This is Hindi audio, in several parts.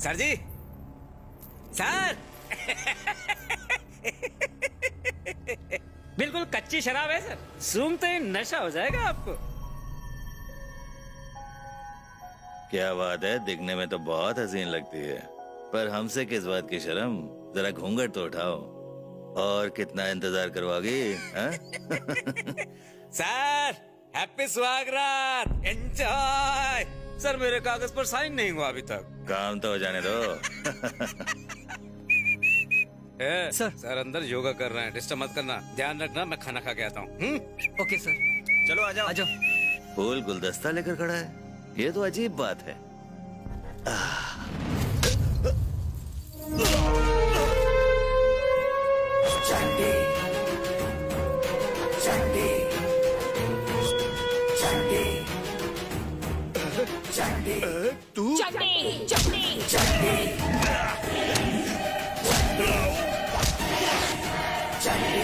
सर जी, सर। बिल्कुल कच्ची शराब है सर, सूंघते ही नशा हो जाएगा आपको। क्या बात है, दिखने में तो बहुत हसीन लगती है, पर हमसे किस बात की शर्म? जरा घूंघट तो उठाओ। और कितना इंतजार करवाओगी? सर हैप्पी सुहागरात, एंजॉय। सर मेरे कागज पर साइन नहीं हुआ अभी तक। काम तो हो जाने दो। सर अंदर योगा कर रहे हैं, डिस्टर्ब मत करना। ध्यान रखना, मैं खाना खा के आता हूँ। Okay sir. चलो आ जाओ। आ जाओ। फूल गुलदस्ता लेकर खड़ा है, ये तो अजीब बात है। चंडी चंडी चंडी चंडी तू चटनी चटनी चंडी चंडी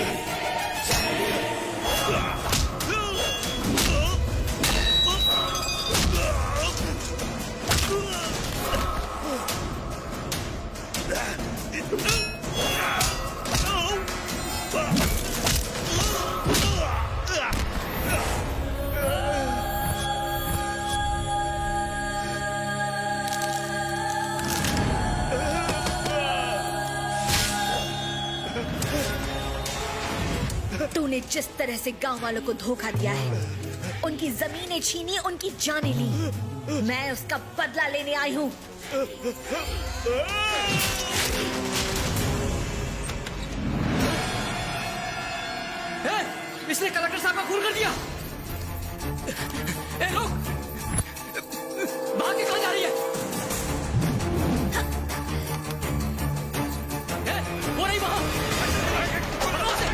तूने जिस तरह से गांव वालों को धोखा दिया है, उनकी जमीनें छीनी, उनकी जानें ली, मैं उसका बदला लेने आई हूँ। इसने कलेक्टर साहब का खून कर दिया। ए, रुक! भाग के कहाँ जा रही है? वो नहीं वहाँ। पकड़ो उसे।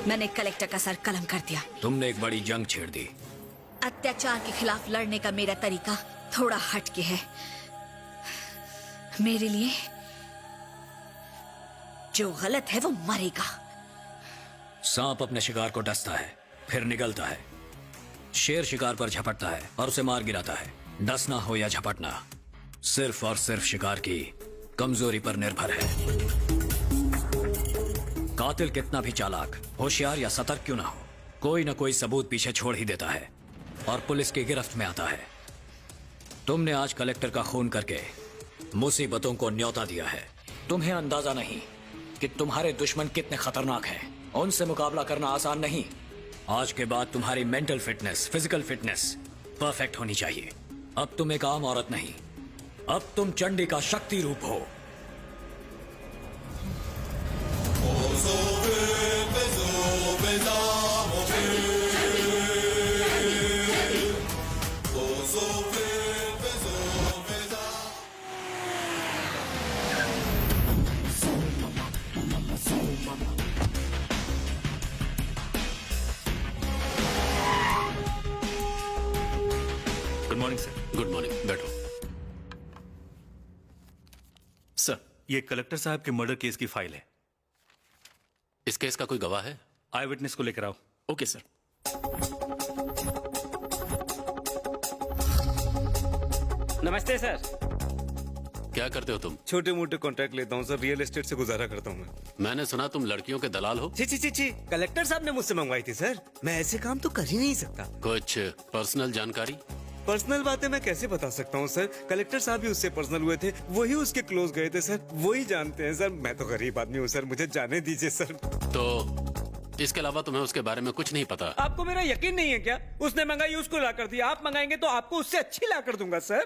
मैंने कलेक्टर का सर कलम कर दिया। तुमने एक बड़ी जंग छेड़ दी। अत्याचार के खिलाफ लड़ने का मेरा तरीका थोड़ा हटके है। मेरे लिए जो गलत है वो मरेगा। सांप अपने शिकार को डसता है, फिर निगलता है। शेर शिकार पर झपटता है और उसे मार गिराता है। डसना हो या झपटना, सिर्फ और सिर्फ शिकार की कमजोरी पर निर्भर है। कातिल कितना भी चालाक, होशियार या सतर्क क्यों ना हो, कोई ना कोई सबूत पीछे छोड़ ही देता है और पुलिस की गिरफ्त में आता है। तुमने आज कलेक्टर का खून करके मुसीबतों को न्योता दिया है। तुम्हें अंदाजा नहीं कि तुम्हारे दुश्मन कितने खतरनाक हैं। उनसे मुकाबला करना आसान नहीं। आज के बाद तुम्हारी mental fitness, physical fitness perfect होनी चाहिए। अब तुम एक आम औरत नहीं, अब तुम चंडी का शक्ति रूप हो। Good morning sir. Good morning, बैठो। सर, ये कलेक्टर साहब के मर्डर केस की फाइल है। इस केस का कोई गवाह है? आई विटनेस को लेकर आओ। Okay sir. नमस्ते सर। क्या करते हो तुम? छोटे मोटे कॉन्ट्रैक्ट लेता हूँ सर, रियल एस्टेट से गुजारा करता हूँ मैं। मैंने सुना तुम लड़कियों के दलाल हो। छी छी छी छी, कलेक्टर साहब ने मुझसे मंगवाई थी सर। मैं ऐसे काम तो कर ही नहीं सकता। कुछ पर्सनल जानकारी? पर्सनल बातें मैं कैसे बता सकता हूँ सर? कलेक्टर साहब भी उससे पर्सनल हुए थे, वही उसके क्लोज गए थे सर, वही जानते हैं सर। मैं तो गरीब आदमी हूँ सर, मुझे जाने दीजिए सर। तो इसके अलावा तुम्हें उसके बारे में कुछ नहीं पता? आपको मेरा यकीन नहीं है क्या? उसने मंगाई उसको ला कर दी, आप मंगाएंगे तो आपको उससे अच्छी ला कर दूंगा सर।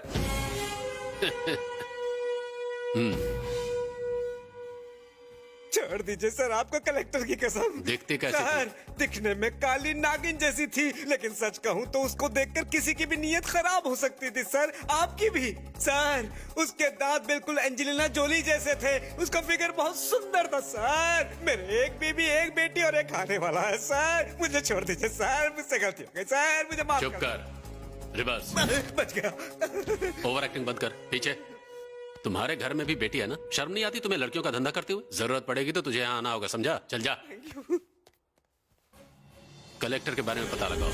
छोड़ दीजिए सर, आपको कलेक्टर की कसम। दिखती कैसी सर, दिखने में काली नागिन जैसी थी, लेकिन सच कहूँ तो उसको देखकर किसी की भी नीयत खराब हो सकती थी सर, आपकी भी। सर, उसके दांत बिल्कुल एंजेलिना जोली जैसे थे, उसका फिगर बहुत सुंदर था सर। मेरे एक बीबी, एक बेटी और एक आने वाला है सर। मुझे छोड़ दीजिए सर, मुझसे गलती हो गई सर, मुझे माफ चुप कर, रिवर्स। बच गया। ओवर एक्टिंग बंद कर। पीछे। तुम्हारे घर में भी बेटी है ना? शर्म नहीं आती तुम्हें लड़कियों का धंधा करते हुए? जरूरत पड़ेगी तो तुझे यहाँ आना होगा, समझा? चल जा। कलेक्टर के बारे में पता लगाओ।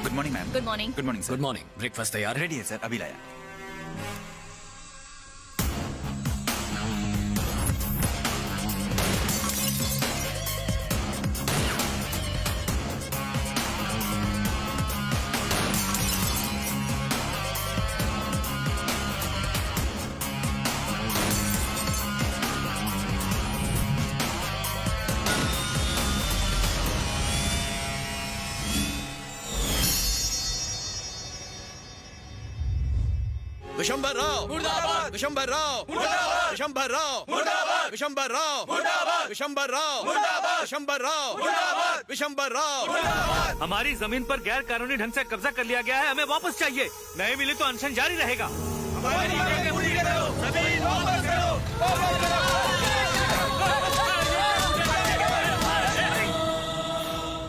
Good morning ma'am. Good morning. Good morning sir. Good morning. Breakfast तैयार है? रेडी है सर, अभी लाया। विशंबर राव मुर्दाबाद, विशंबर राव मुर्दाबाद, विशंबर राव मुर्दाबाद, विशंबर राव मुर्दाबाद, विशंबर राव मुर्दाबाद, विशंबर राव मुर्दाबाद, विशंबर राव मुर्दाबाद। हमारी जमीन पर गैर कानूनी ढंग से कब्जा कर लिया गया है, हमें वापस चाहिए। नहीं मिली तो अनशन जारी रहेगा। हमारी मांगें पूरी करो, जमीन वापस करो।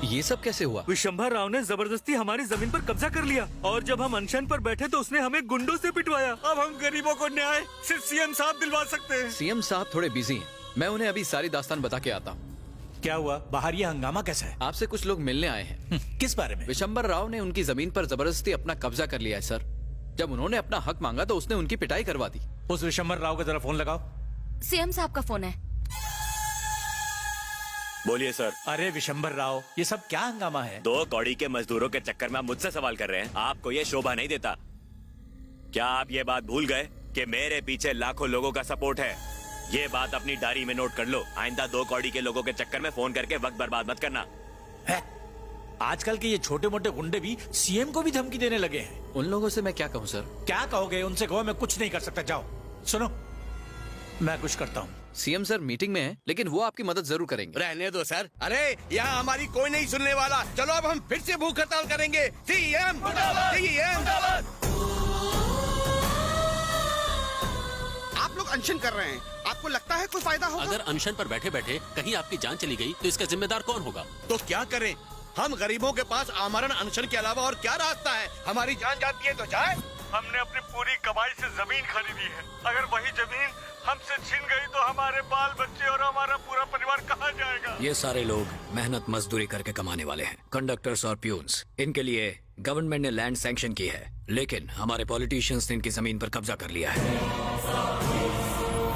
ये सब कैसे हुआ? विशंभर राव ने जबरदस्ती हमारी जमीन पर कब्जा कर लिया और जब हम अनशन पर बैठे तो उसने हमें गुंडों से पिटवाया। अब हम गरीबों को न्याय सिर्फ सीएम साहब दिलवा सकते हैं। सीएम साहब थोड़े बिजी हैं, मैं उन्हें अभी सारी दास्तान बता के आता हूँ। क्या हुआ? बाहर ये हंगामा कैसा है? आपसे कुछ लोग मिलने आए हैं। किस बारे में? विशंबर राव ने उनकी जमीन पर जबरदस्ती अपना कब्जा कर लिया है सर। जब उन्होंने अपना हक मांगा तो उसने उनकी पिटाई करवा दी। उस विशंबर राव का जरा फोन लगाओ। सीएम साहब का फोन है। बोलिए सर। अरे विशंबर राव, ये सब क्या हंगामा है? 2 कौड़ी के मजदूरों के चक्कर में आप मुझसे सवाल कर रहे हैं? आपको ये शोभा नहीं देता? क्या आप ये बात भूल गए कि मेरे पीछे लाखों लोगों का सपोर्ट है? ये बात अपनी डायरी में नोट कर लो। आइंदा 2 कौड़ी के लोगों के चक्कर में फोन करके वक्त बर्बाद मत करना है? आजकल के ये छोटे मोटे गुंडे भी सीएम को भी धमकी देने लगे हैं। उन लोगों से मैं क्या कहूँ सर? क्या कहोगे? उनसे कहो मैं कुछ नहीं कर सकता। जाओ, सुनो, मैं कुछ करता हूँ। सीएम सर मीटिंग में है, लेकिन वो आपकी मदद जरूर करेंगे। रहने दो सर। अरे यहाँ हमारी कोई नहीं सुनने वाला। चलो अब हम फिर से भूख हड़ताल करेंगे। CM CM. आप लोग अनशन कर रहे हैं, आपको लगता है कोई फायदा होगा? अगर अनशन पर बैठे बैठे कहीं आपकी जान चली गई तो इसका जिम्मेदार कौन होगा? तो क्या करें? हम गरीबों के पास आमरण अनशन के अलावा और क्या रास्ता है? हमारी जान जाती है तो जाए। हमने अपनी पूरी कमाई से जमीन खरीदी है। अगर वही जमीन हमसे छीन गई तो हमारे बाल बच्चे और हमारा पूरा परिवार कहाँ जाएगा? ये सारे लोग मेहनत मजदूरी करके कमाने वाले हैं, कंडक्टर्स और प्यून्स। इनके लिए गवर्नमेंट ने लैंड सैंक्शन की है, लेकिन हमारे पॉलिटिशियंस ने इनकी जमीन पर कब्जा कर लिया है।